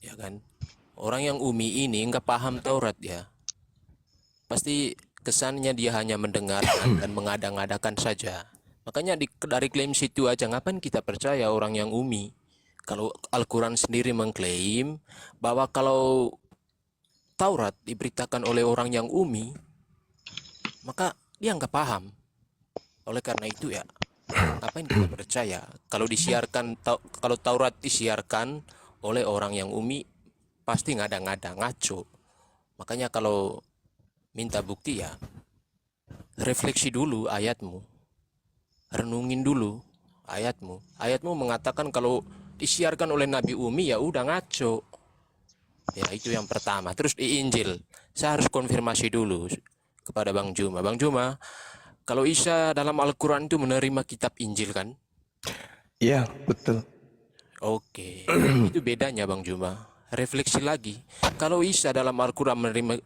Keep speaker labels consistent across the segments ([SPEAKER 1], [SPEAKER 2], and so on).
[SPEAKER 1] ya kan? Orang yang Umi ini nggak paham Taurat ya. Pasti kesannya dia hanya mendengarkan dan mengada-ngadakan saja. Makanya dari klaim situ aja ngapain kita percaya orang yang Umi? Kalau Al-Quran sendiri mengklaim bahwa kalau Taurat diberitakan oleh orang yang Umi, maka dia nggak paham. Oleh karena itu ya, ngapain kita percaya? Kalau kalau Taurat disiarkan oleh orang yang Umi, pasti ngada-ngada, ngaco. Makanya kalau minta bukti ya, refleksi dulu ayatmu, renungin dulu ayatmu. Ayatmu mengatakan kalau disiarkan oleh Nabi Umi ya udah ngaco. Ya itu yang pertama. Terus di Injil, saya harus konfirmasi dulu kepada Bang Juma. Bang Juma, kalau Isa dalam Al-Quran itu menerima kitab Injil kan?
[SPEAKER 2] Iya, betul.
[SPEAKER 1] Oke, itu bedanya Bang Juma. Refleksi lagi. Kalau Isa dalam Al-Quran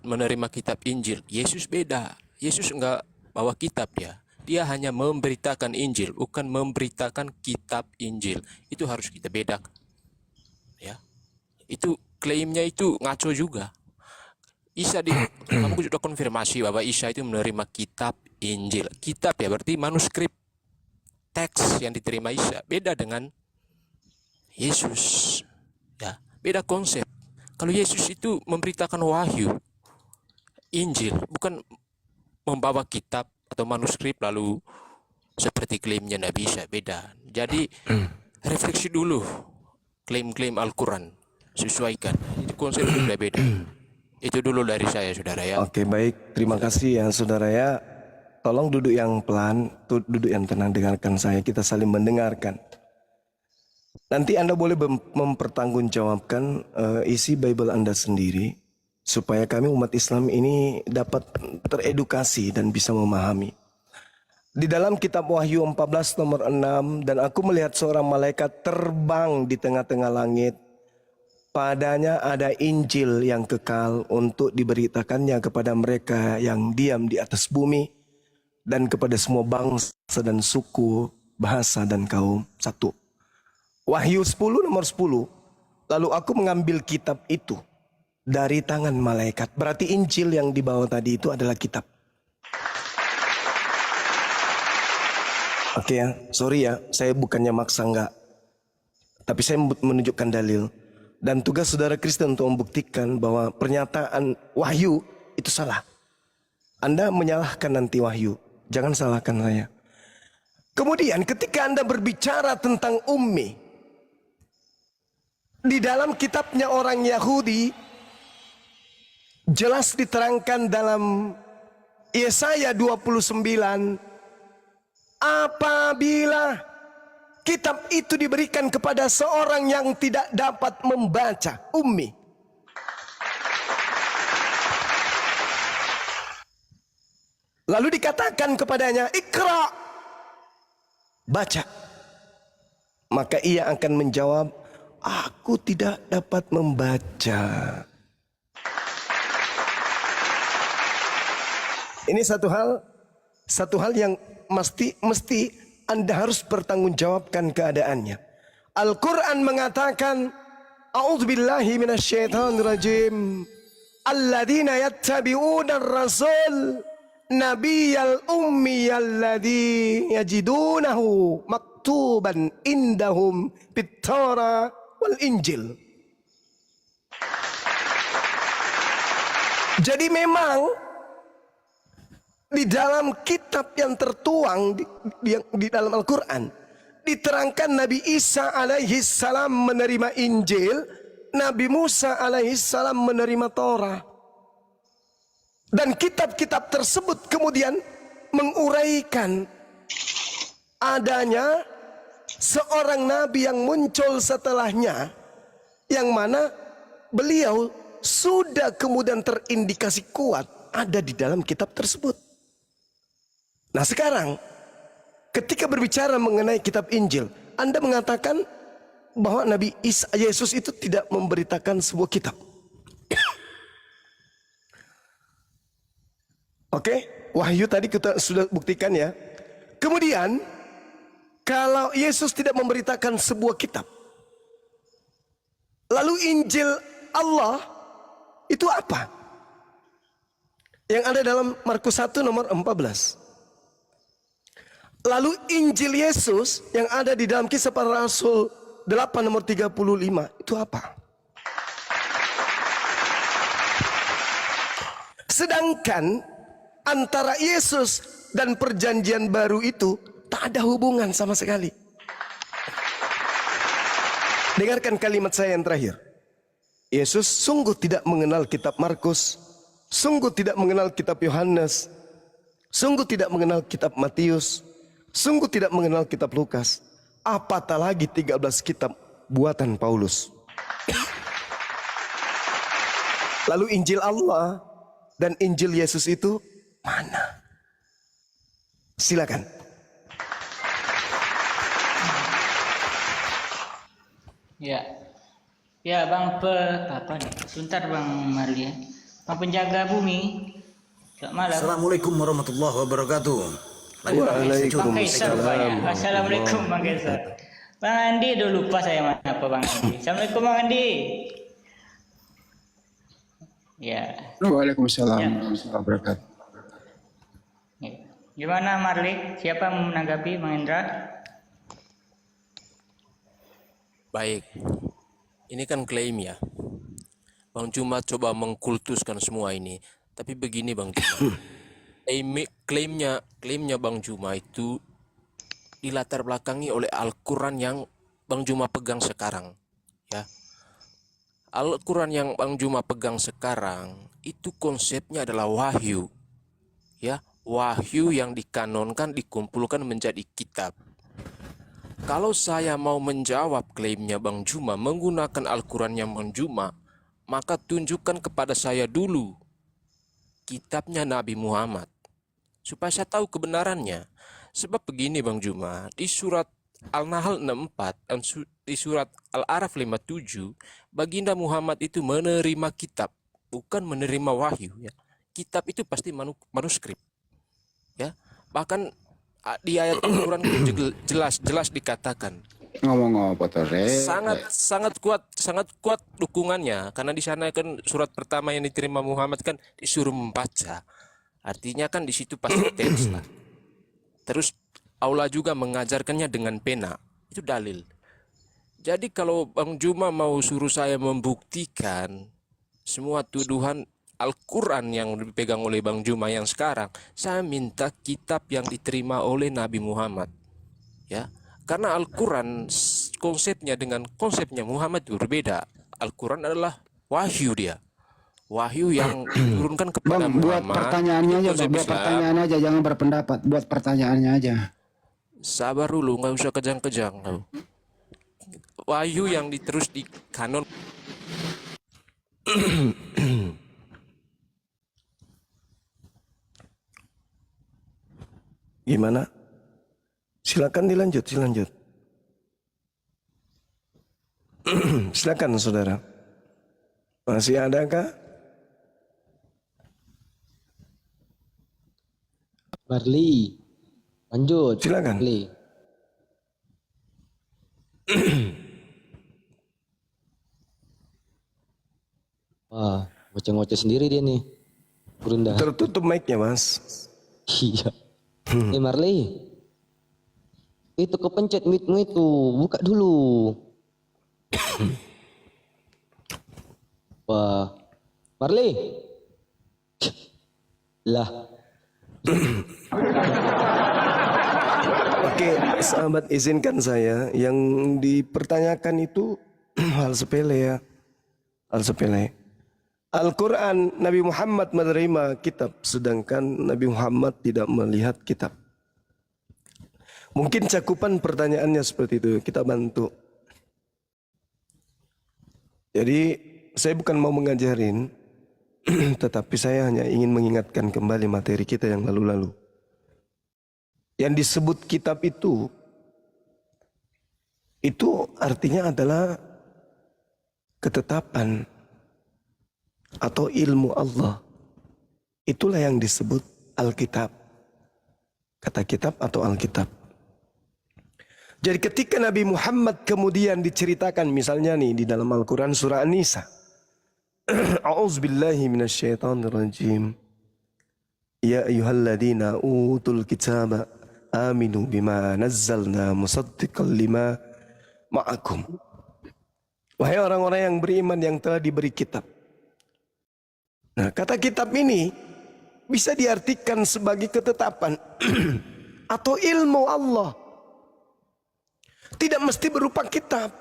[SPEAKER 1] menerima kitab Injil, Yesus beda. Yesus enggak bawa kitab ya. Dia hanya memberitakan Injil, bukan memberitakan kitab Injil. Itu harus kita bedakan. Ya, itu klaimnya itu ngaco juga. Isa kamu sudah konfirmasi bahwa Isa itu menerima kitab Injil. Kitab ya berarti manuskrip teks yang diterima Isa. Beda dengan Yesus. Ya, beda konsep. Kalau Yesus itu memberitakan wahyu, Injil, bukan membawa kitab atau manuskrip lalu seperti klaimnya Nabi Isa, beda. Jadi refleksi dulu klaim-klaim Al-Quran, sesuaikan. Itu konsep sudah beda. Itu dulu dari saya, saudara ya.
[SPEAKER 2] Oke, baik. Terima kasih ya, saudara ya. Tolong duduk yang pelan, duduk yang tenang, dengarkan saya. Kita saling mendengarkan. Nanti Anda boleh mempertanggungjawabkan isi Bible Anda sendiri, supaya kami umat Islam ini dapat teredukasi dan bisa memahami. Di dalam kitab Wahyu 14 nomor 6, dan aku melihat seorang malaikat terbang di tengah-tengah langit. Padanya ada Injil yang kekal untuk diberitakannya kepada mereka yang diam di atas bumi dan kepada semua bangsa dan suku, bahasa dan kaum. 1. Wahyu 10 nomor 10. Lalu aku mengambil kitab itu dari tangan malaikat. Berarti Injil yang dibawa tadi itu adalah kitab. Oke ya, sorry ya, saya bukannya maksa enggak. Tapi saya menunjukkan dalil. Dan tugas saudara Kristen untuk membuktikan bahwa pernyataan Wahyu itu salah. Anda menyalahkan nanti Wahyu. Jangan salahkan saya. Kemudian ketika Anda berbicara tentang ummi, di dalam kitabnya orang Yahudi, jelas diterangkan dalam Yesaya 29, apabila kitab itu diberikan kepada seorang yang tidak dapat membaca, ummi. Lalu dikatakan kepadanya, Iqra, baca. Maka ia akan menjawab, aku tidak dapat membaca. Ini satu hal yang mesti Anda harus bertanggungjawabkan keadaannya. Al-Quran mengatakan, A'udzubillahi minasyaitonirrajim. Alladzina yattabi'una ar-rasul nabiyyal ummiyalladzi yajidunahu maktuban indahum fit-Taurah wal Injil. Jadi memang di dalam kitab yang tertuang di dalam Al-Quran diterangkan Nabi Isa alaihi salam menerima Injil, Nabi Musa alaihi salam menerima Torah. Dan kitab-kitab tersebut kemudian menguraikan adanya seorang nabi yang muncul setelahnya, yang mana beliau sudah kemudian terindikasi kuat ada di dalam kitab tersebut. Nah sekarang ketika berbicara mengenai kitab Injil, Anda mengatakan bahwa Nabi Isa, Yesus itu tidak memberitakan sebuah kitab. Oke, Wahyu tadi kita sudah buktikan ya. Kemudian kalau Yesus tidak memberitakan sebuah kitab, Lalu Injil Allah itu apa? Yang ada dalam Markus 1 nomor 14. Lalu Injil Yesus yang ada di dalam Kisah Para Rasul 8 nomor 35 itu apa? Sedangkan antara Yesus dan perjanjian baru itu tak ada hubungan sama sekali. Dengarkan kalimat saya yang terakhir. Yesus sungguh tidak mengenal kitab Markus, sungguh tidak mengenal kitab Yohanes, sungguh tidak mengenal kitab Matius, sungguh tidak mengenal kitab Lukas, apatah lagi 13 kitab buatan Paulus. Lalu Injil Allah dan Injil Yesus itu mana? Silakan.
[SPEAKER 3] Ya, ya Bang apa nih? Sebentar Bang Marli ya. Bang penjaga bumi. Selamat malam.
[SPEAKER 4] Assalamualaikum warahmatullahi wabarakatuh.
[SPEAKER 3] Bang Kaisar rupanya. Assalamualaikum Bang Kaisar. Bang Andi udah lupa saya mana apa Bang Andi. Assalamualaikum Bang Andi. Ya.
[SPEAKER 5] Waalaikumsalam
[SPEAKER 3] Ya.
[SPEAKER 5] warahmatullahi wabarakatuh.
[SPEAKER 3] Ya. Gimana Marli? Siapa yang menanggapi Bang Indra?
[SPEAKER 1] Baik, ini kan klaim ya. Bang Juma coba mengkultuskan semua ini. Tapi begini Bang Juma, klaimnya Bang Juma itu dilatar belakangi oleh Al-Quran yang Bang Juma pegang sekarang. Ya, Al-Quran yang Bang Juma pegang sekarang itu konsepnya adalah wahyu. Ya, wahyu yang dikanonkan, dikumpulkan menjadi kitab. Kalau saya mau menjawab klaimnya Bang Juma menggunakan Al-Qurannya Bang Juma, maka tunjukkan kepada saya dulu kitabnya Nabi Muhammad, supaya saya tahu kebenarannya. Sebab begini Bang Juma, di surat Al-Nahl 64 dan di surat Al-Araf 57, baginda Muhammad itu menerima kitab, bukan menerima wahyu. Ya. Kitab itu pasti manuskrip. Ya, bahkan di ayat Al-Quran jelas dikatakan
[SPEAKER 5] Ngomong apa tuh, Re?
[SPEAKER 1] sangat kuat dukungannya, karena di sana kan surat pertama yang diterima Muhammad kan disuruh membaca, artinya kan di situ pasti teks lah. Terus Allah juga mengajarkannya dengan pena, itu dalil. Jadi kalau Bang Juma mau suruh saya membuktikan semua tuduhan Al-Quran yang dipegang oleh Bang Juma yang sekarang, saya minta kitab yang diterima oleh Nabi Muhammad. Ya, karena Al-Quran konsepnya dengan konsepnya Muhammad itu berbeda. Al-Quran adalah wahyu dia. Wahyu yang diturunkan kepada
[SPEAKER 5] Bang, buat
[SPEAKER 1] Muhammad.
[SPEAKER 5] pertanyaannya aja, Bang. Buat pertanyaan aja, jangan berpendapat. Buat pertanyaannya aja.
[SPEAKER 1] Sabar dulu, nggak usah kejang-kejang. Wahyu yang terus di kanon.
[SPEAKER 2] Gimana? Silakan dilanjut. Silakan saudara. Masih adakah?
[SPEAKER 6] Marli, lanjut.
[SPEAKER 2] Silakan.
[SPEAKER 6] Marli. Wah, ngoceh-ngoceh sendiri dia nih. Bunda.
[SPEAKER 2] Tertutup mic-nya, Mas.
[SPEAKER 6] Iya. Marli. Itu kepencet mute-mu itu. Buka dulu. Wah. Marli. Lah.
[SPEAKER 2] Oke, sahabat, izinkan saya yang dipertanyakan itu hal sepele ya. Hal sepele. Al-Quran, Nabi Muhammad menerima kitab, sedangkan Nabi Muhammad tidak melihat kitab. Mungkin cakupan pertanyaannya seperti itu, kita bantu. Jadi saya bukan mau mengajarin, tetapi saya hanya ingin mengingatkan kembali materi kita yang lalu-lalu. Yang disebut kitab itu artinya adalah ketetapan atau ilmu Allah. Itulah yang disebut Alkitab. Kata kitab atau Alkitab. Jadi ketika Nabi Muhammad kemudian diceritakan misalnya nih di dalam Al-Quran surah An-Nisa. A'udzubillahi minasyaitonirrajim. Ya ayyuhalladzina utul kitaba aminu bima nazzalna musaddiqan lima ma'akum. Wahai orang-orang yang beriman yang telah diberi kitab. Nah, kata kitab ini bisa diartikan sebagai ketetapan atau ilmu Allah. Tidak mesti berupa kitab,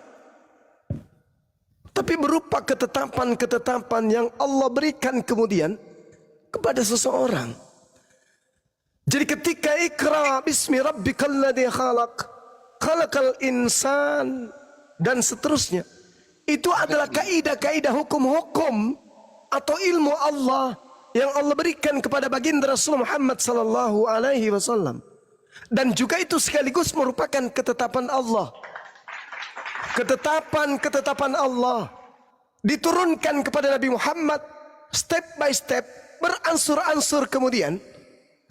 [SPEAKER 2] tapi berupa ketetapan-ketetapan yang Allah berikan kemudian kepada seseorang. Jadi ketika Iqra bismi rabbikal ladzi khalaq, khalaqal insan dan seterusnya, itu adalah kaidah-kaidah hukum-hukum atau ilmu Allah yang Allah berikan kepada baginda Rasul Muhammad sallallahu alaihi wasallam. Dan juga itu sekaligus merupakan ketetapan Allah. Ketetapan-ketetapan Allah diturunkan kepada Nabi Muhammad step by step, beransur-ansur kemudian.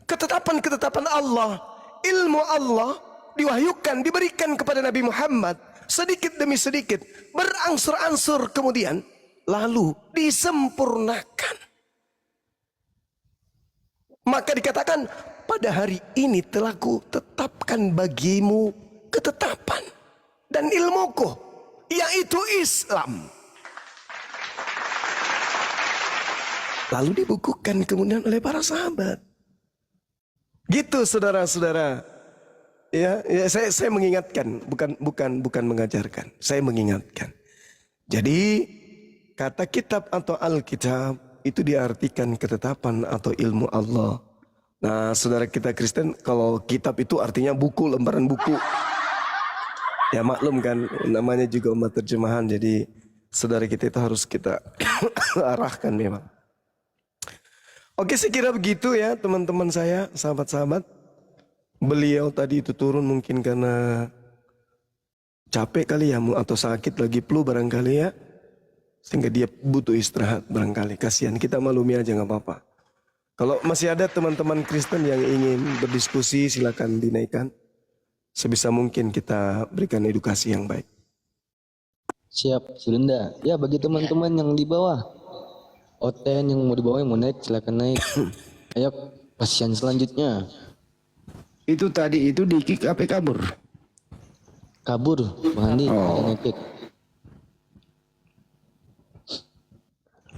[SPEAKER 2] Ketetapan-ketetapan Allah, ilmu Allah diwahyukan, diberikan kepada Nabi Muhammad sedikit demi sedikit, beransur-ansur kemudian, lalu disempurnakan. Maka dikatakan, pada hari ini telah ku tetapkan bagimu ketetapan dan ilmuku, yaitu Islam. Lalu dibukukan kemudian oleh para sahabat. Gitu saudara-saudara. Ya, saya mengingatkan, bukan mengajarkan. Saya mengingatkan. Jadi kata kitab atau Alkitab itu diartikan ketetapan atau ilmu Allah. Nah, saudara kita Kristen, kalau kitab itu artinya buku, lembaran buku. Ya maklum kan, namanya juga umat terjemahan. Jadi saudara kita itu harus kita arahkan memang. Oke, saya kira begitu ya teman-teman saya, sahabat-sahabat. Beliau tadi itu turun mungkin karena capek kali ya, atau sakit lagi flu barangkali ya. Sehingga dia butuh istirahat barangkali. Kasihan, kita maklumi aja nggak apa-apa. Kalau masih ada teman-teman Kristen yang ingin berdiskusi, silakan dinaikkan. Sebisa mungkin kita berikan edukasi yang baik.
[SPEAKER 6] Siap, Sulinda. Ya, bagi teman-teman yang di bawah, Oten yang mau di bawah yang mau naik silakan naik. Ayo, pasien selanjutnya.
[SPEAKER 5] Itu tadi itu di kick apa kabur?
[SPEAKER 6] Kabur, Bang Andi, ada naik.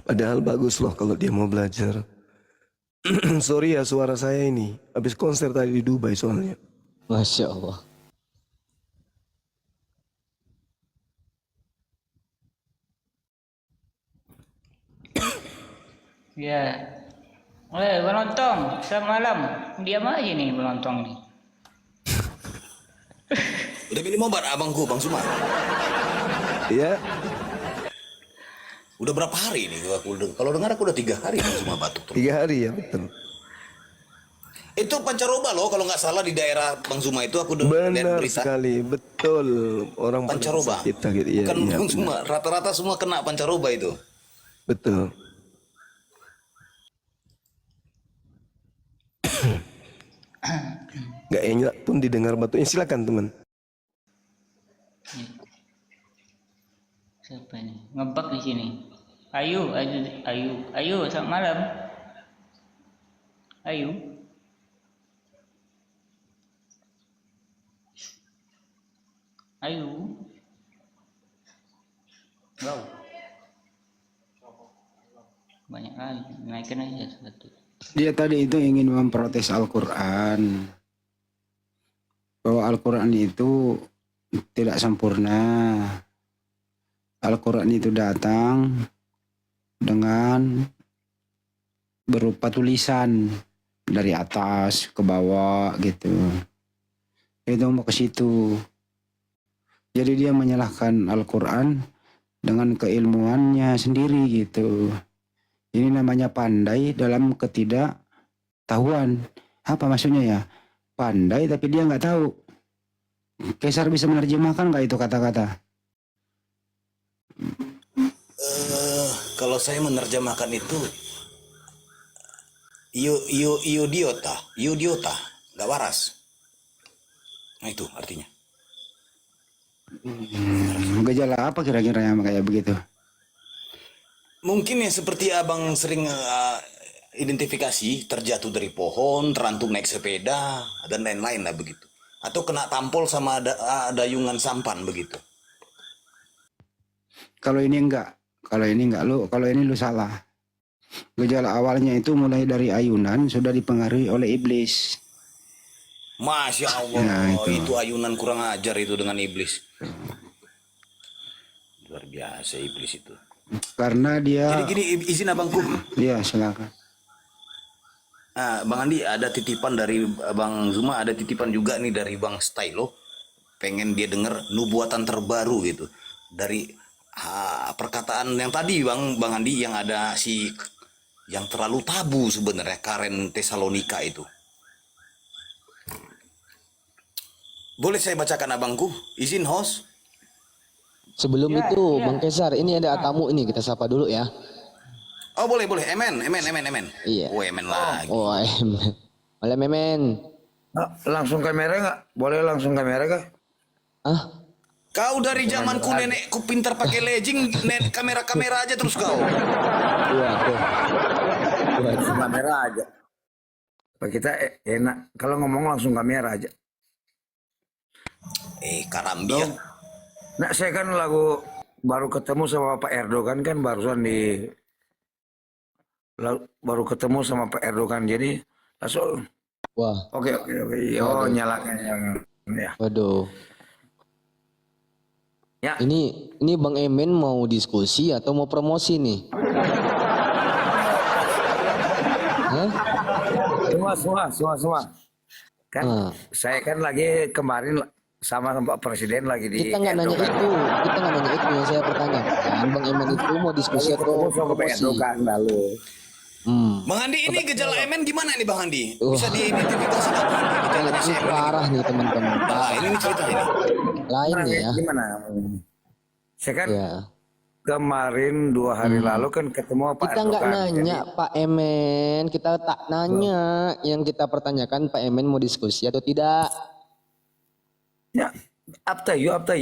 [SPEAKER 2] Padahal bagus loh kalau dia mau belajar. Sorry ya suara saya ini. Habis konser tadi di Dubai soalnya.
[SPEAKER 6] Masya Allah.
[SPEAKER 3] Ya. Penonton, selamat malam. Diam aja nih penonton nih.
[SPEAKER 4] Udah minum obat abangku, Bang Suma.
[SPEAKER 2] Iya.
[SPEAKER 4] Udah berapa hari ini kalau dengar aku udah 3 hari Bang Suma batuk tuh.
[SPEAKER 2] 3 hari ya betul.
[SPEAKER 4] Itu pancaroba loh kalau nggak salah di daerah Bang Suma itu aku udah lihat
[SPEAKER 2] Benar
[SPEAKER 4] berita.
[SPEAKER 2] sekali, betul. Orang
[SPEAKER 4] Pancaroba.
[SPEAKER 2] sakit gitu. Iya,
[SPEAKER 4] Bukan
[SPEAKER 2] iya,
[SPEAKER 4] Bang
[SPEAKER 2] benar.
[SPEAKER 4] Suma, rata-rata semua kena pancaroba itu.
[SPEAKER 2] Betul. Gak enak pun didengar batunya. Silakan teman.
[SPEAKER 3] Siapa ini? Ngebak di sini. Ayu, selamat malam. Ayu. Wow. Banyak kali. Naikkan aja satu.
[SPEAKER 5] Dia tadi itu ingin memprotes Al-Quran. Bahwa Al-Quran itu tidak sempurna. Al-Quran itu datang dengan berupa tulisan dari atas ke bawah gitu. Itu mau ke situ. Jadi dia menyalahkan Al-Quran dengan keilmuannya sendiri gitu. Ini namanya pandai dalam ketidaktahuan. Apa maksudnya ya? Pandai tapi dia nggak tahu. Kaisar bisa menerjemahkan nggak itu kata-kata?
[SPEAKER 4] Kalau saya menerjemahkan itu idiota, nggak waras. Nah itu artinya.
[SPEAKER 5] Gejala apa kira-kira yang kayak begitu?
[SPEAKER 4] Mungkin ya seperti abang sering identifikasi, terjatuh dari pohon, terantum naik sepeda, dan lain-lain lah begitu. Atau kena tampol sama dayungan sampan begitu.
[SPEAKER 5] Kalau ini enggak, kalau ini lu salah. Gejala awalnya itu mulai dari ayunan sudah dipengaruhi oleh iblis.
[SPEAKER 4] Masya Allah,
[SPEAKER 5] Ya,
[SPEAKER 4] itu ayunan kurang ajar itu dengan iblis. Luar biasa iblis itu.
[SPEAKER 5] Karena dia,
[SPEAKER 4] Jadi gini, izin abangku.
[SPEAKER 5] ya silakan.
[SPEAKER 4] Bang Andi, ada titipan dari Bang Zuma, ada titipan juga nih dari Bang Stylo. Pengen dia dengar nubuatan terbaru gitu. Dari perkataan yang tadi Bang Andi, yang ada yang terlalu tabu sebenarnya, Karen Tesalonika itu. Boleh saya bacakan abangku? Izin host?
[SPEAKER 6] Sebelum itu, Bang Kesar, ini ada tamu ini, kita sapa dulu ya.
[SPEAKER 4] Oh boleh. Emen.
[SPEAKER 6] Iya.
[SPEAKER 4] Oh emen lagi.
[SPEAKER 6] Oh, Malam Memen.
[SPEAKER 7] Langsung kamera nggak? Boleh langsung kamera kah?
[SPEAKER 6] Ah,
[SPEAKER 4] Kau dari zamanku nenekku pintar pakai legging, kamera aja terus kau.
[SPEAKER 6] iya tuh.
[SPEAKER 7] Langsung kamera aja. Pak kita enak kalau ngomong langsung kamera aja.
[SPEAKER 4] Karambi ya.
[SPEAKER 7] Nah saya kan baru ketemu sama Pak Erdogan kan baru ketemu sama Pak Erdogan jadi langsung
[SPEAKER 6] Wah,
[SPEAKER 7] oke. Oh nyalakan yang ya.
[SPEAKER 6] waduh.
[SPEAKER 7] Ya.
[SPEAKER 6] Ini Bang Emen mau diskusi atau mau promosi nih? Hah?
[SPEAKER 7] Semua. Kan
[SPEAKER 6] Ah.
[SPEAKER 7] saya kan lagi kemarin sama Pak Presiden lagi di
[SPEAKER 6] Kita nggak nanya itu, yang saya pertanyakan. Bang Emen itu mau diskusi atau
[SPEAKER 7] sama Pak
[SPEAKER 6] promosi?
[SPEAKER 7] Erdogan lalu.
[SPEAKER 4] Bang Andi, ini gejala emen gimana nih Bang Andi? Bisa diidentifikasi nggak Bang Andi gejalanya si
[SPEAKER 6] Ini
[SPEAKER 4] emen?
[SPEAKER 6] parah nih teman-teman.
[SPEAKER 4] Nah, ini nih cerita ini.
[SPEAKER 6] Lain nih ya.
[SPEAKER 7] Gimana? Saya kan
[SPEAKER 6] Ya.
[SPEAKER 7] kemarin 2 hari lalu kan ketemu Pak
[SPEAKER 6] Kita nggak
[SPEAKER 7] Erdogan.
[SPEAKER 6] nanya Pak Emen, kita tak nanya. Yang kita pertanyakan Pak Emen mau diskusi atau tidak?
[SPEAKER 7] Ya, up to you.
[SPEAKER 6] Opto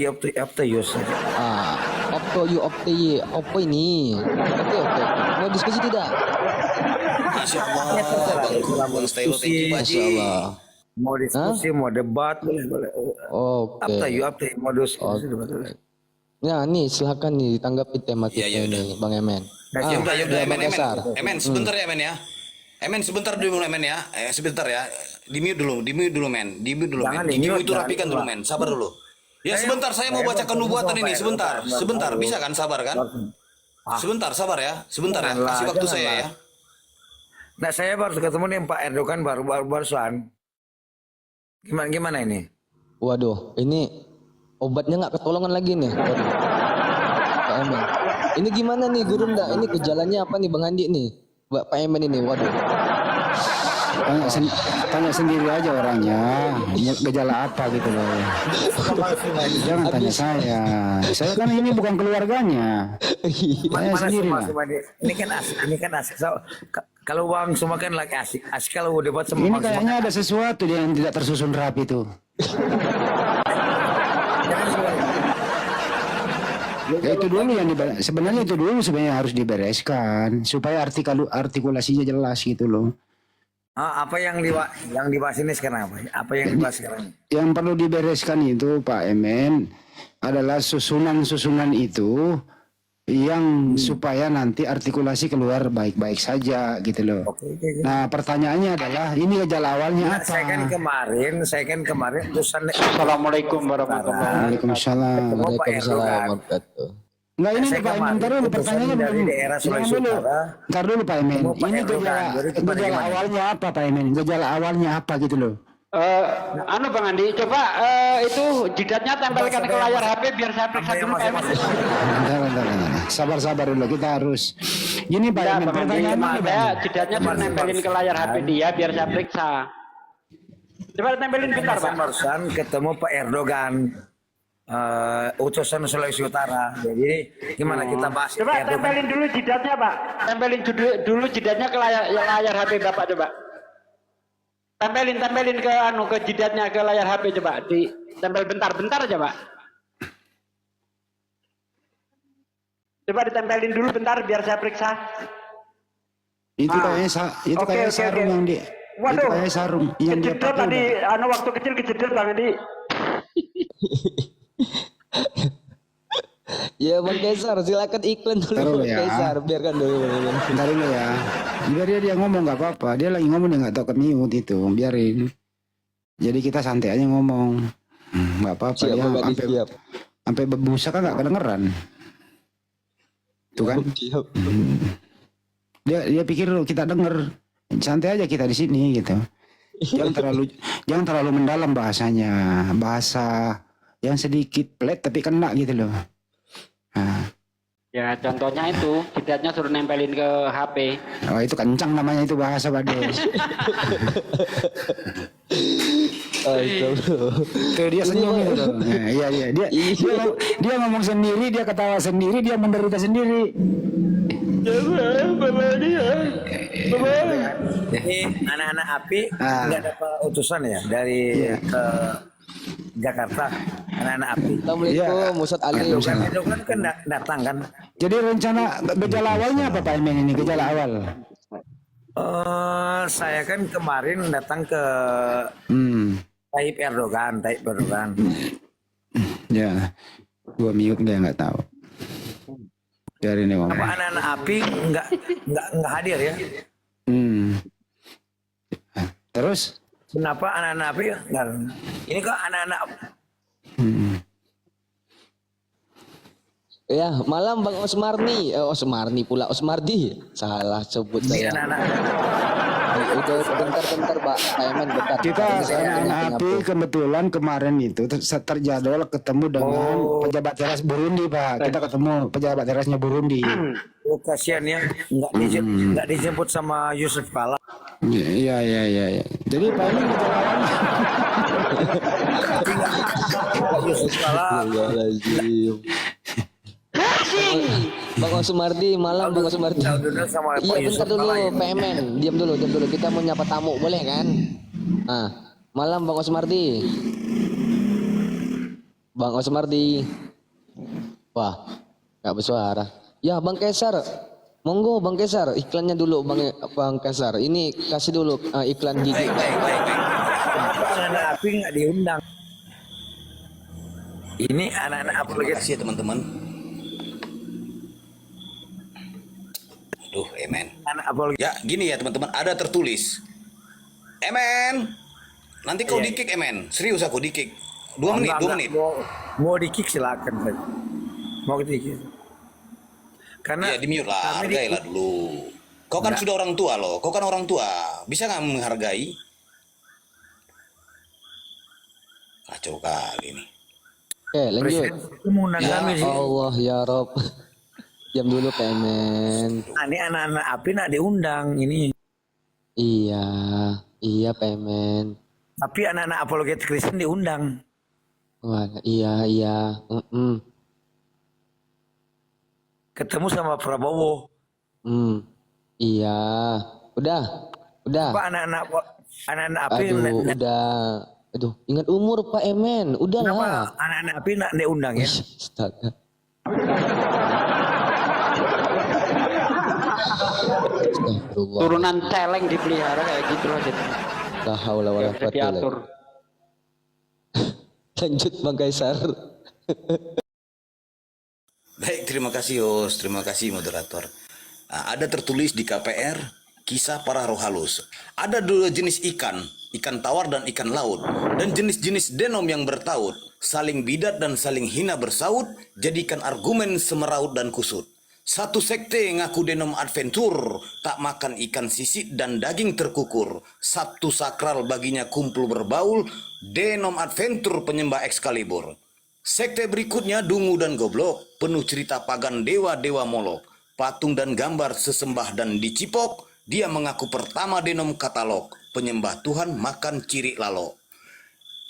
[SPEAKER 6] ini. Oke. Mau diskusi tidak?
[SPEAKER 4] Masya Allah, Bang Stylo, thank you Pak
[SPEAKER 6] Masya
[SPEAKER 4] Haji.
[SPEAKER 6] Allah.
[SPEAKER 7] Mau diskusi, mau debat, boleh. Up to you. Mau diskusi, debat.
[SPEAKER 6] Nah, nih silakan nih ditanggapi tema kita
[SPEAKER 4] Ya udah.
[SPEAKER 6] ini, Bang Emen.
[SPEAKER 4] Ya udah,
[SPEAKER 6] Bang Kesar.
[SPEAKER 4] Emen, sebentar ya Emen ya. Emen sebentar dulu Emen ya. Sebentar ya. Di mute dulu Men. Di mute dulu
[SPEAKER 7] Jangan
[SPEAKER 4] Men. Di
[SPEAKER 7] di-mute,
[SPEAKER 4] mute itu
[SPEAKER 7] jangan
[SPEAKER 4] rapikan dulu Men. Sabar dulu. Ya sebentar, saya mau
[SPEAKER 7] saya
[SPEAKER 4] bacakan
[SPEAKER 7] mau
[SPEAKER 4] nubuatan
[SPEAKER 7] ketemu
[SPEAKER 4] ini
[SPEAKER 7] sama
[SPEAKER 4] sebentar.
[SPEAKER 7] Pak Erdogan.
[SPEAKER 4] Sebentar, bisa kan? Sabar kan? Sebentar ya. Sebentar ya.
[SPEAKER 7] Janganlah,
[SPEAKER 4] Kasih waktu saya
[SPEAKER 7] janganlah.
[SPEAKER 4] ya.
[SPEAKER 7] Nah, saya baru ketemu nih Pak Erdogan barusan. Gimana ini?
[SPEAKER 6] Waduh, ini obatnya nggak ketolongan lagi nih. Waduh. Pak Emen. Ini gimana nih Gurunda? Ini gejalanya apa nih Bang Andi nih? Pak Emen ini, waduh.
[SPEAKER 5] Tanya sendiri aja orangnya, gejala apa gitu loh. Jangan tanya saya. Saya kan ini bukan keluarganya. Tanya sendiri lah.
[SPEAKER 7] Ini kan asik. Kalau Bang semua kan lagi asik. Asik kalau debat sama
[SPEAKER 5] Ini
[SPEAKER 7] Bang
[SPEAKER 5] kayaknya
[SPEAKER 7] semua.
[SPEAKER 5] ada sesuatu yang tidak tersusun rapi tuh. Ya itu dulu sebenarnya itu dulu sebenarnya harus dibereskan supaya artikulasinya jelas gitu loh.
[SPEAKER 7] Apa yang dibahas ini sekarang apa? Apa yang dibahas sekarang?
[SPEAKER 5] Yang perlu dibereskan itu Pak Emen adalah susunan itu yang supaya nanti artikulasi keluar baik-baik saja gitu loh.
[SPEAKER 7] Oke.
[SPEAKER 5] Nah pertanyaannya adalah ini gejala awalnya
[SPEAKER 7] Nah,
[SPEAKER 5] apa?
[SPEAKER 7] saya kan kemarin urusan
[SPEAKER 8] Assalamualaikum warahmatullahi
[SPEAKER 5] Waalaikumsalam.
[SPEAKER 7] Ketemu Pak
[SPEAKER 6] Waalaikumsalam
[SPEAKER 7] Erdogan.
[SPEAKER 6] warahmatullahu.
[SPEAKER 5] Enggak ini
[SPEAKER 7] Saya
[SPEAKER 5] Pak Emen,
[SPEAKER 7] kemarin
[SPEAKER 5] ntar dulu
[SPEAKER 7] utusan
[SPEAKER 5] pertanyaannya
[SPEAKER 7] dari
[SPEAKER 5] belum.
[SPEAKER 7] daerah Sulawesi
[SPEAKER 5] Jangan dulu.
[SPEAKER 7] Utara.
[SPEAKER 5] Ntar dulu Pak Emen.
[SPEAKER 7] Ketemu Pak
[SPEAKER 5] Ini
[SPEAKER 7] Erdogan. Jadi
[SPEAKER 5] gejala
[SPEAKER 7] gimana?
[SPEAKER 5] awalnya apa Pak Emen? Gejala awalnya apa gitu loh?
[SPEAKER 8] Bang Andi, coba itu jidatnya tempelkan ke layar HP biar saya periksa dulu Pak Emen.
[SPEAKER 5] Bentar. Sabar dulu kita harus. Gini Pak
[SPEAKER 8] Ya,
[SPEAKER 5] Emen,
[SPEAKER 8] Bang Andi,
[SPEAKER 5] pertanyaannya
[SPEAKER 8] saya
[SPEAKER 5] Bang.
[SPEAKER 8] jidatnya ditempelin ke layar HP dia biar saya periksa. Coba tempelin bentar Pak.
[SPEAKER 7] Barusan ketemu Pak Erdogan. Utusan Sulawesi Utara. Jadi gimana kita bahas
[SPEAKER 8] Coba
[SPEAKER 7] Erdogan?
[SPEAKER 8] tempelin dulu jidatnya Pak. Tempelin dulu jidatnya ke layar HP Bapak coba. Tempelin ke jidatnya ke layar HP coba. Ditempel bentar aja Pak. Coba ditempelin dulu bentar biar saya periksa.
[SPEAKER 5] Itu
[SPEAKER 8] Ah.
[SPEAKER 5] kayaknya itu
[SPEAKER 8] Oke,
[SPEAKER 5] kayak
[SPEAKER 8] oke,
[SPEAKER 5] sarung
[SPEAKER 8] oke.
[SPEAKER 5] yang di
[SPEAKER 8] Waduh,
[SPEAKER 5] itu kayak sarung yang dia
[SPEAKER 8] kejedot
[SPEAKER 5] pakai
[SPEAKER 8] tadi,
[SPEAKER 5] udah.
[SPEAKER 8] waktu kecil kejedot Bang Andi.
[SPEAKER 6] Ya Bang Kaisar, silakan iklan dulu
[SPEAKER 5] Taruh
[SPEAKER 6] Bang
[SPEAKER 5] ya.
[SPEAKER 6] Kaisar, biarkan dulu.
[SPEAKER 5] Bentar dulu ya. Biar dia ngomong nggak apa-apa. Dia lagi ngomong dia nggak tahu ke mute itu. Biarin. Jadi kita santai aja ngomong. Nggak apa-apa.
[SPEAKER 6] Siap
[SPEAKER 5] Dia
[SPEAKER 6] Bang Andi,
[SPEAKER 5] sampai
[SPEAKER 6] siap.
[SPEAKER 5] sampai berbusa kan nggak kedengeran. Tuh kan.
[SPEAKER 6] Siap.
[SPEAKER 5] Dia pikir kita denger. Santai aja kita di sini gitu. Jangan terlalu mendalam bahasanya. Bahasa yang sedikit pelet tapi kena gitu loh. Nah,
[SPEAKER 8] Ya contohnya itu, jidatnya suruh nempelin ke HP.
[SPEAKER 5] oh itu kencang namanya itu bahasa Bades. Tuh dia senyum itu loh. Nah, iya dia ngomong sendiri, dia ketawa sendiri, dia menderita sendiri.
[SPEAKER 7] Jadi anak-anak API
[SPEAKER 5] Ah.
[SPEAKER 7] nggak dapat utusan ya dari ke Jakarta, anak-anak API.
[SPEAKER 6] Assalamualaikum Ustadz Ali.
[SPEAKER 7] Itu kan datang kan.
[SPEAKER 5] Jadi rencana gejala awalnya apa Pak Emen ini? Gejala awal.
[SPEAKER 7] Saya kan kemarin datang ke Tayyip Erdogan.
[SPEAKER 5] Ya, gua mute dia nggak tahu. Biarin dia ngomong.
[SPEAKER 7] Apa anak-anak API nggak hadir ya?
[SPEAKER 5] Terus?
[SPEAKER 7] Kenapa anak-anak API nggak? Ini kok anak-anak
[SPEAKER 6] Ya, malam Bang Osmarni. Osmarni pula, Osmardi. Salah sebut
[SPEAKER 7] ini
[SPEAKER 6] saya.
[SPEAKER 7] anak-anak
[SPEAKER 6] Udah bentar Pak Emen, bentar.
[SPEAKER 5] Kita
[SPEAKER 6] Ini saya punya
[SPEAKER 5] anak api
[SPEAKER 6] pengapu.
[SPEAKER 5] kebetulan kemarin itu terjadwal ketemu dengan pejabat teras Burundi Pak. Kita ketemu pejabat terasnya Burundi.
[SPEAKER 7] kasihan ya nggak dijemput sama Yusuf Kala.
[SPEAKER 5] Iya. Jadi Pak Emen gejala awalnya.
[SPEAKER 7] Yusuf Kala
[SPEAKER 6] Astagfirullahaladzim. Bang Osmardi, malam Bang Osmardi.
[SPEAKER 7] dulu sama
[SPEAKER 6] Iya
[SPEAKER 7] Pak
[SPEAKER 6] bentar
[SPEAKER 7] Yusuf
[SPEAKER 6] dulu,
[SPEAKER 7] Kala ya.
[SPEAKER 6] Pak Emen. Diam dulu. Kita mau nyapa tamu, boleh kan? Ah, malam Bang Osmardi. Bang Osmardi. Wah, nggak bersuara. Ya Bang Kaisar. Monggo Bang Kaisar, iklannya dulu Bang Kaisar. Ini kasih dulu iklan gigi.
[SPEAKER 7] Baik. Kenapa anak-anak API nggak diundang? Ini anak-anak
[SPEAKER 4] Terima
[SPEAKER 7] apologet.
[SPEAKER 4] kasih ya teman-teman. Aduh, Emen.
[SPEAKER 7] Anak apologet.
[SPEAKER 4] Ya, gini ya teman-teman, ada tertulis. Emen, nanti kau di-kick Emen. Serius aku di-kick. 2 menit, 2 menit.
[SPEAKER 7] Mau di-kick silakan saja. Mau di-kick. Karena
[SPEAKER 4] Ya di-mute lah,
[SPEAKER 7] kami
[SPEAKER 4] hargailah dulu. Kau kan sudah orang tua loh, kau kan orang tua. Bisa nggak menghargai? Kacau kali ini.
[SPEAKER 6] Oke, lanjut.
[SPEAKER 7] Presiden itu mengundang
[SPEAKER 4] Ya
[SPEAKER 7] kami sih.
[SPEAKER 6] Allah ya Rob. Diam dulu Pak Emen.
[SPEAKER 7] Ini anak-anak API nak diundang ini.
[SPEAKER 6] Iya Pak Emen.
[SPEAKER 7] Tapi anak-anak apologet Kristen diundang.
[SPEAKER 6] Wah, iya.
[SPEAKER 7] Ketemu sama Prabowo.
[SPEAKER 6] Iya. Udah.
[SPEAKER 7] Apa anak-anak API
[SPEAKER 6] Aduh, udah. Aduh, ingat umur Pak Emen.
[SPEAKER 7] kenapa
[SPEAKER 6] Udahlah.
[SPEAKER 7] anak-anak API nak diundang ya?
[SPEAKER 6] Astaga. Astagfirullah.
[SPEAKER 8] Turunan celeng dipelihara kayak gitu aja.
[SPEAKER 6] La haula wala
[SPEAKER 8] Bisa
[SPEAKER 6] quwata illa
[SPEAKER 8] diatur.
[SPEAKER 6] billah. Lanjut Bang Kaisar.
[SPEAKER 4] Baik, terima kasih host, terima kasih moderator. Nah, ada tertulis di KPR, kisah para roh halus. Ada 2 jenis ikan tawar dan ikan laut. Dan jenis-jenis denom yang bertaut, saling bidat dan saling hina bersaut, jadikan argumen semeraut dan kusut. Satu sekte ngaku denom adventure, tak makan ikan sisit dan daging terkukur. Sabtu sakral baginya kumpul berbaul, denom adventure penyembah Excalibur. Sekte berikutnya dungu dan goblok, penuh cerita pagan dewa-dewa molok. Patung dan gambar sesembah dan dicipok, dia mengaku pertama denom katalog, penyembah Tuhan makan ciri lalok.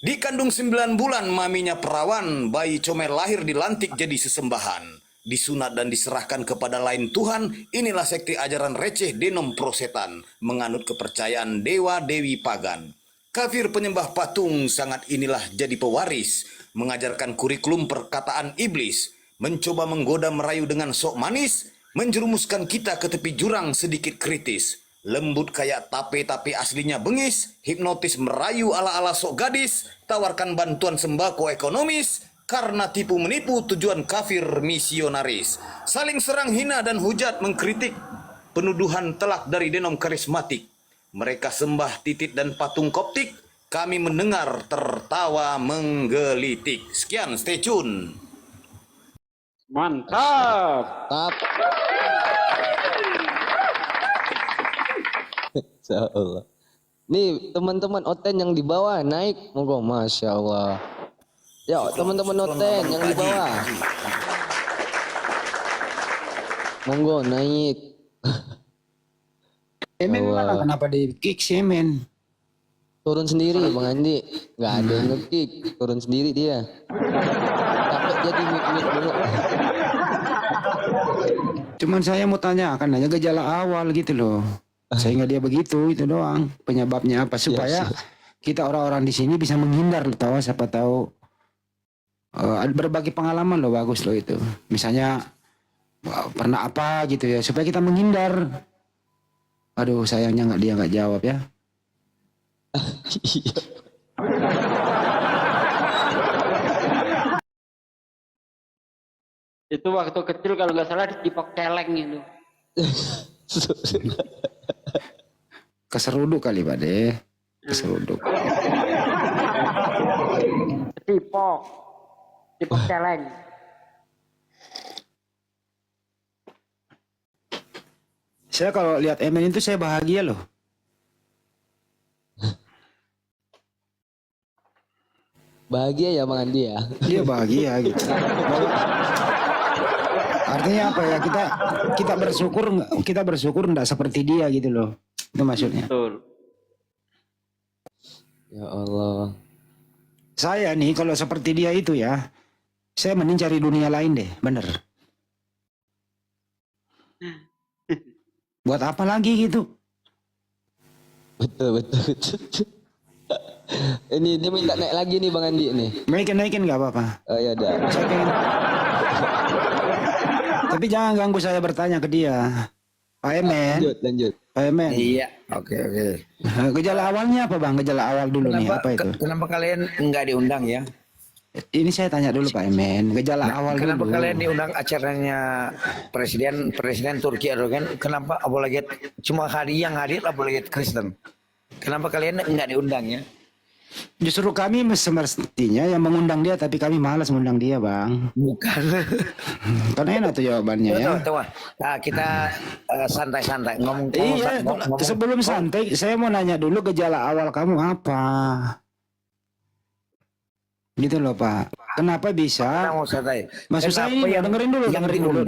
[SPEAKER 4] Dikandung 9 bulan maminya perawan, bayi comel lahir dilantik jadi sesembahan. Disunat dan diserahkan kepada lain Tuhan, inilah sekte ajaran receh denom prosetan, menganut kepercayaan dewa-dewi pagan. Kafir penyembah patung sangat inilah jadi pewaris, mengajarkan kurikulum perkataan iblis. mencoba menggoda merayu dengan sok manis, menjerumuskan kita ke tepi jurang sedikit kritis. Lembut kayak tape tapi aslinya bengis, hipnotis merayu ala-ala sok gadis, tawarkan bantuan sembako ekonomis, karena tipu menipu tujuan kafir misionaris. Saling serang hina dan hujat mengkritik, penuduhan telak dari denom karismatik. Mereka sembah titit dan patung koptik, kami mendengar tertawa menggelitik. Sekian, stay tune.
[SPEAKER 8] Mantap.
[SPEAKER 6] Tap. Insya Allah. Nih teman-teman Oten yang di bawah naik, monggo, masya Allah. Yuk teman-teman Oten yang di bawah, monggo naik.
[SPEAKER 5] Emen mana kenapa di kick sih men?
[SPEAKER 6] Turun sendiri Bang Andi, nggak ada yang nge-kick, turun sendiri dia. Capek jadi mik dulu.
[SPEAKER 5] Cuman saya mau tanya kan aja gejala awal gitu loh. Sehingga dia begitu itu doang. Penyebabnya apa supaya kita orang-orang di sini bisa menghindar loh, tahu siapa tahu berbagi pengalaman loh, bagus loh itu. Misalnya pernah apa gitu ya supaya kita menghindar. Aduh sayangnya dia nggak jawab ya.
[SPEAKER 6] Iya.
[SPEAKER 8] Itu waktu kecil kalau nggak salah dicipok celeng itu.
[SPEAKER 5] Keseruduk kali Pak deh. Keseruduk.
[SPEAKER 8] Cipok celeng.
[SPEAKER 5] Saya kalau lihat Emen itu saya bahagia loh.
[SPEAKER 6] Bahagia ya Bang Andi ya.
[SPEAKER 5] Dia bahagia gitu. Artinya apa ya, kita bersyukur enggak seperti dia gitu loh. Itu maksudnya.
[SPEAKER 8] Betul.
[SPEAKER 6] Ya Allah.
[SPEAKER 5] Saya nih kalau seperti dia itu ya, saya mending cari dunia lain deh, bener. Buat apa lagi gitu?
[SPEAKER 6] Betul. Ini dia minta naik lagi nih Bang Andi nih.
[SPEAKER 5] Naikin nggak apa-apa.
[SPEAKER 6] Oh ya udah.
[SPEAKER 5] Saya pengen. Tapi jangan ganggu saya bertanya ke dia. Pak Emen.
[SPEAKER 6] Lanjut.
[SPEAKER 5] Pak Emen.
[SPEAKER 7] Iya, oke.
[SPEAKER 5] Gejala awalnya apa Bang? Gejala awal dulu nih apa itu?
[SPEAKER 7] Kenapa kalian nggak diundang ya?
[SPEAKER 5] Ini saya tanya dulu Pak Emen. Gejala awal
[SPEAKER 7] Kenapa
[SPEAKER 5] dulu.
[SPEAKER 7] kalian diundang acaranya Presiden Turki Erdogan? Kenapa apalagi cuma yang hadir apalagi Kristen? Kenapa kalian nggak diundang ya?
[SPEAKER 5] Justru kami semestinya yang mengundang dia, tapi kami malas mengundang dia Bang.
[SPEAKER 7] Bukan.
[SPEAKER 5] Kan enak tuh jawabannya ya.
[SPEAKER 7] Tuh. Nah, kita santai-santai ngomong.
[SPEAKER 5] Iya, sebelum santai, saya mau nanya dulu gejala awal kamu apa? Gitu loh Pak. Kenapa bisa?
[SPEAKER 7] Mau santai.
[SPEAKER 5] Maksud saya ini dengerin dulu.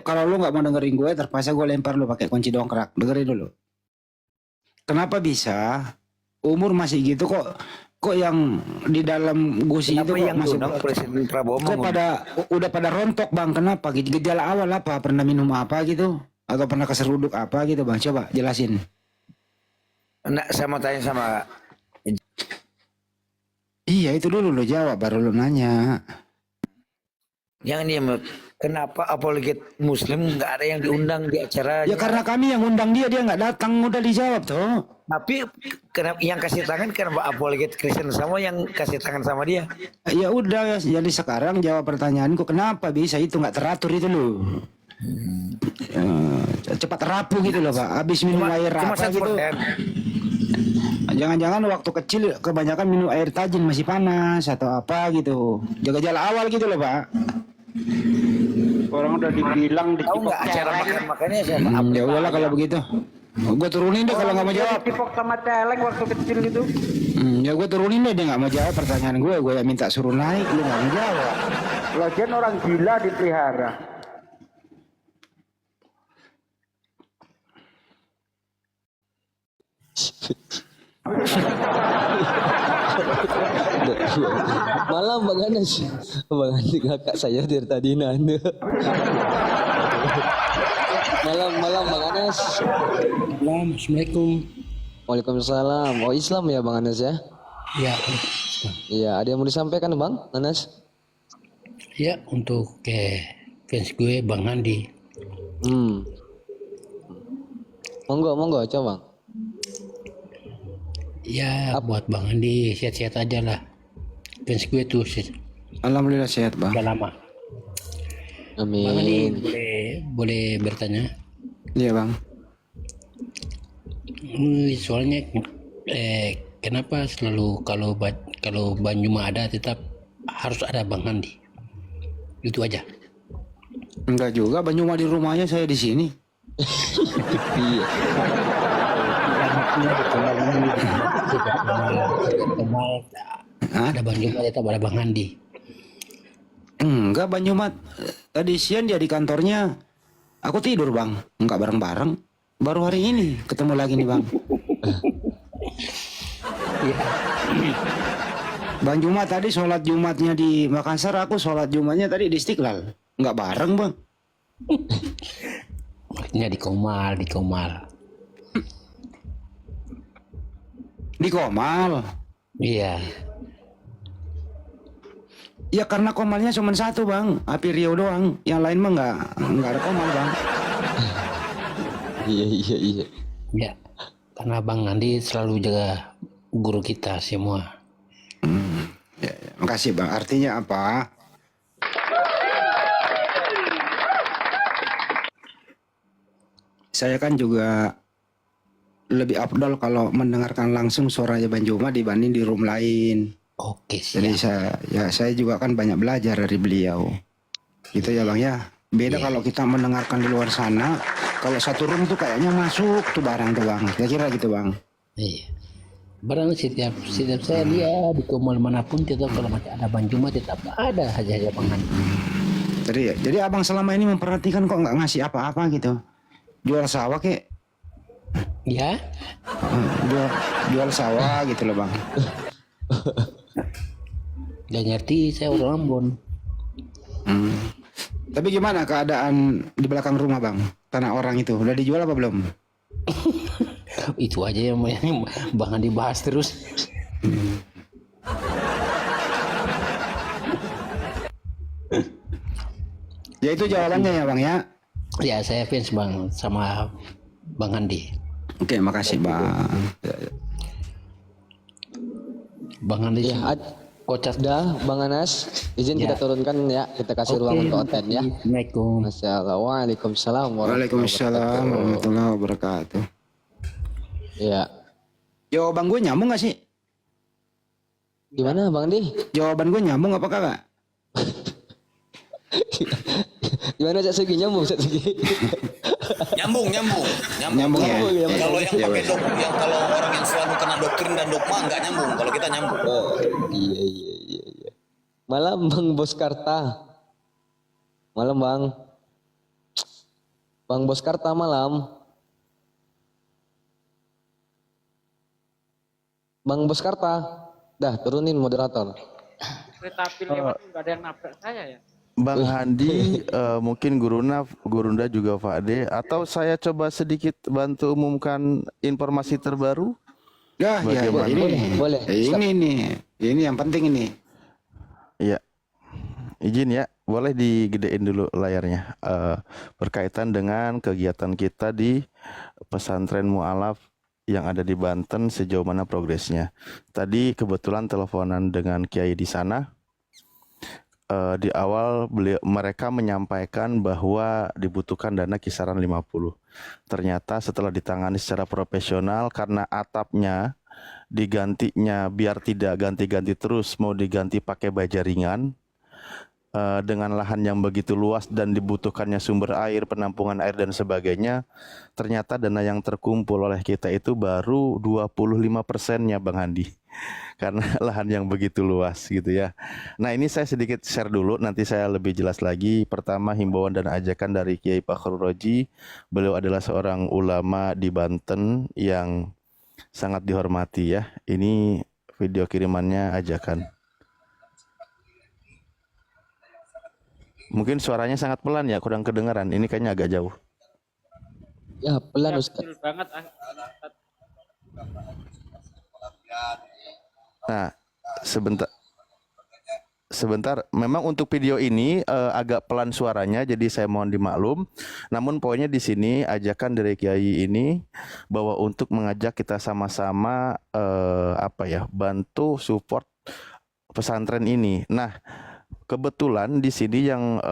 [SPEAKER 5] Kalau lu nggak mau dengerin gue, terpaksa gue lempar lu pakai kunci dongkrak. Dengerin dulu. Kenapa bisa? Umur masih gitu kok yang di dalam gusi itu kok masih
[SPEAKER 7] Presiden Prabowo
[SPEAKER 5] kok udah pada rontok Bang? Kenapa? Gejala awal apa? Pernah minum apa gitu? Atau pernah keseruduk apa gitu Bang? Coba jelasin.
[SPEAKER 7] Nah, saya mau tanya sama.
[SPEAKER 5] Iya itu dulu lo jawab baru lo nanya.
[SPEAKER 7] Yang dia kenapa apologet Muslim nggak ada yang diundang di acara?
[SPEAKER 5] Ya karena kami yang undang dia nggak datang, udah dijawab tuh.
[SPEAKER 7] Tapi kenapa yang kasih tangan kenapa apologet Kristen sama yang kasih tangan sama dia?
[SPEAKER 5] Ya udah, jadi sekarang jawab pertanyaanku kenapa bisa itu nggak teratur itu lo. Cepat rapuh gitu loh Pak. Habis minum air apa gitu. Jangan-jangan waktu kecil kebanyakan minum air tajin masih panas atau apa gitu. Jaga-jaga awal gitu loh Pak.
[SPEAKER 8] Orang udah dibilang
[SPEAKER 7] Tahu
[SPEAKER 8] dicipok
[SPEAKER 7] nggak acara
[SPEAKER 8] celeng.
[SPEAKER 7] makannya saya
[SPEAKER 5] Ya udahlah kalau begitu. Gue turunin deh kalau nggak mau jawab.
[SPEAKER 8] Dicipok sama celeng waktu kecil itu.
[SPEAKER 5] Ya gue turunin deh, dia nggak mau jawab pertanyaan gue yang minta suruh naik, lu nggak mau jawab.
[SPEAKER 8] Lagian orang gila dipelihara.
[SPEAKER 6] Malam Bang Anas. Bang Andi kakak saya dari tadi nanya. Malam Bang Anas.
[SPEAKER 9] Assalamualaikum.
[SPEAKER 6] Waalaikumsalam. Oh Islam ya Bang Anas ya?
[SPEAKER 9] Ya,
[SPEAKER 6] Iya, ada yang mau disampaikan Bang Anas?
[SPEAKER 9] Ya, untuk fans gue Bang Andi.
[SPEAKER 6] Monggo coba bang.
[SPEAKER 9] Ya, buat Bang Andi sehat-sehat aja lah. Fans gue tuh
[SPEAKER 5] Alhamdulillah sehat bang.
[SPEAKER 9] sudah lama. Bang Andi
[SPEAKER 6] Amin.
[SPEAKER 9] boleh bertanya?
[SPEAKER 5] Iya bang.
[SPEAKER 9] Soalnya kenapa selalu kalau Banjuma ada tetap harus ada Bang Andi? Itu aja.
[SPEAKER 5] Enggak juga, Banyuma di rumahnya, saya di sini.
[SPEAKER 6] Iya.
[SPEAKER 9] Ada Banjuma tetap ada Bang Andi.
[SPEAKER 5] Enggak, Banyuma tadi siang dia di kantornya. Aku tidur bang, enggak bareng-bareng. Baru hari ini ketemu lagi nih bang. Bang Juma tadi sholat Jumatnya di Makassar, aku sholat Jumatnya tadi di Istiqlal. Enggak bareng bang.
[SPEAKER 9] Maksudnya di Komal.
[SPEAKER 5] Di Komal.
[SPEAKER 9] Iya.
[SPEAKER 5] Ya karena Komalnya cuma satu bang, Api Rio doang. Yang lain mah enggak ada Komal bang.
[SPEAKER 6] Iya.
[SPEAKER 9] Ya, karena Bang Andi selalu jaga guru kita semua.
[SPEAKER 5] Ya, makasih bang. Artinya apa? Saya kan juga lebih afdol kalau mendengarkan langsung suaranya Bang Juma dibanding di room lain.
[SPEAKER 9] Oke,
[SPEAKER 5] Jadi
[SPEAKER 9] siap.
[SPEAKER 5] saya juga kan banyak belajar dari beliau. Gitu ya bang ya. Beda kalau kita mendengarkan di luar sana. Kalau satu room tuh kayaknya masuk tuh barang tuh bang. Kira-kira gitu bang.
[SPEAKER 9] Iya. Barang setiap saya dia di Komal manapun tetap kalau masih ada Bang Juma tetap ada aja Bang Andi.
[SPEAKER 5] Jadi abang selama ini memperhatikan kok nggak ngasih apa-apa gitu. Jual sawah kek.
[SPEAKER 9] Ya,
[SPEAKER 5] Jual sawah gitu loh bang.
[SPEAKER 9] gak ngerti saya orang Ambon.
[SPEAKER 5] Tapi gimana keadaan di belakang rumah bang? Tanah orang itu udah dijual apa belum?
[SPEAKER 9] Itu aja yang Bang Andi bahas terus.
[SPEAKER 5] Ya itu jawabannya ya bang ya.
[SPEAKER 9] Ya, saya fans Bang sama Bang Andi.
[SPEAKER 5] Oke, makasih bang.
[SPEAKER 9] Bang Andi
[SPEAKER 6] Ya,
[SPEAKER 9] kocak.
[SPEAKER 6] dah Bang Anas, izin
[SPEAKER 9] Ya.
[SPEAKER 6] kita turunkan ya, kita kasih ruang untuk Oten ya.
[SPEAKER 9] Assalamualaikum.
[SPEAKER 6] Masya Allah. Waalaikumsalam
[SPEAKER 5] Waalaikumsalam warahmatullahi wabarakatuh.
[SPEAKER 6] Ya.
[SPEAKER 5] Jawaban gue nyambung gak sih?
[SPEAKER 6] Gimana Bang Di?
[SPEAKER 5] Jawaban gue nyambung apa kagak?
[SPEAKER 6] Gimana Cak Segi, nyambung Cak Segi?
[SPEAKER 4] Nyambung.
[SPEAKER 5] Nyambung ya?
[SPEAKER 4] Kalau yang pakai kalau orang yang selalu kena doktrin dan dogma nggak nyambung. Kalau kita nyambung.
[SPEAKER 6] Iya. Malam Bang Bos Karta. Malam Bang. Bang Bos Karta malam. Bang Bos Karta. Dah turunin moderator.
[SPEAKER 8] Kereta api lewat nggak ada yang nabrak saya ya.
[SPEAKER 10] Bang Handi, mungkin Gurunda juga Pak D, atau saya coba sedikit bantu umumkan informasi terbaru.
[SPEAKER 5] Ya
[SPEAKER 10] Bagaimana?
[SPEAKER 5] ini nih.
[SPEAKER 6] Boleh.
[SPEAKER 5] Ini nih. Ini yang penting ini.
[SPEAKER 10] Iya, izin ya, boleh digedein dulu layarnya. Berkaitan dengan kegiatan kita di pesantren Mu'alaf yang ada di Banten, sejauh mana progresnya. Tadi kebetulan teleponan dengan Kiai di sana. Di awal mereka menyampaikan bahwa dibutuhkan dana kisaran 50. Ternyata setelah ditangani secara profesional, karena atapnya digantinya biar tidak ganti-ganti terus, mau diganti pakai baja ringan, dengan lahan yang begitu luas dan dibutuhkannya sumber air, penampungan air dan sebagainya, ternyata dana yang terkumpul oleh kita itu baru 25%-nya Bang Handi. Karena lahan yang begitu luas gitu ya. Nah, ini saya sedikit share dulu, nanti saya lebih jelas lagi. Pertama, himbauan dan ajakan dari Kiai Fakhrul Roji. Beliau adalah seorang ulama di Banten yang sangat dihormati ya. Ini video kirimannya ajakan. Mungkin suaranya sangat pelan ya, kurang kedengaran. Ini kayaknya agak jauh.
[SPEAKER 6] Ya pelan Ustaz.
[SPEAKER 8] Kecil banget.
[SPEAKER 10] Nah, sebentar. sebentar. Memang untuk video ini agak pelan suaranya, jadi saya mohon dimaklum. Namun poinnya di sini ajakan dari Kiai ini bahwa untuk mengajak kita sama-sama bantu support pesantren ini. Nah, kebetulan di sini yang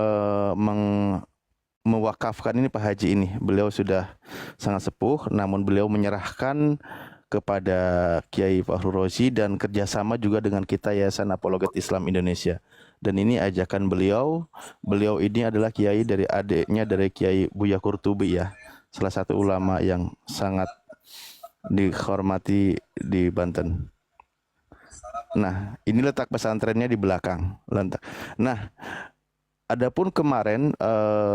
[SPEAKER 10] mewakafkan ini Pak Haji ini. Beliau sudah sangat sepuh, namun beliau menyerahkan kepada Kiai Fahru Rozi dan kerjasama juga dengan kita Yayasan Apologet Islam Indonesia. Dan ini ajakan beliau. Beliau ini adalah Kiai dari adiknya dari Kiai Buya Kurtubi ya, salah satu ulama yang sangat dihormati di Banten. Nah, ini letak pesantrennya di belakang. Nah, adapun kemarin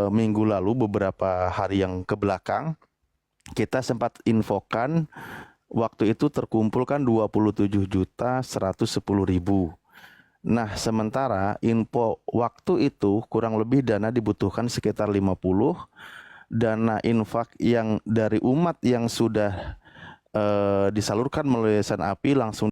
[SPEAKER 10] minggu lalu beberapa hari yang ke belakang kita sempat infokan waktu itu terkumpulkan 27.110.000. Nah, sementara info waktu itu kurang lebih dana dibutuhkan sekitar 50. Dana infak yang dari umat yang sudah disalurkan melalui Yayasan API langsung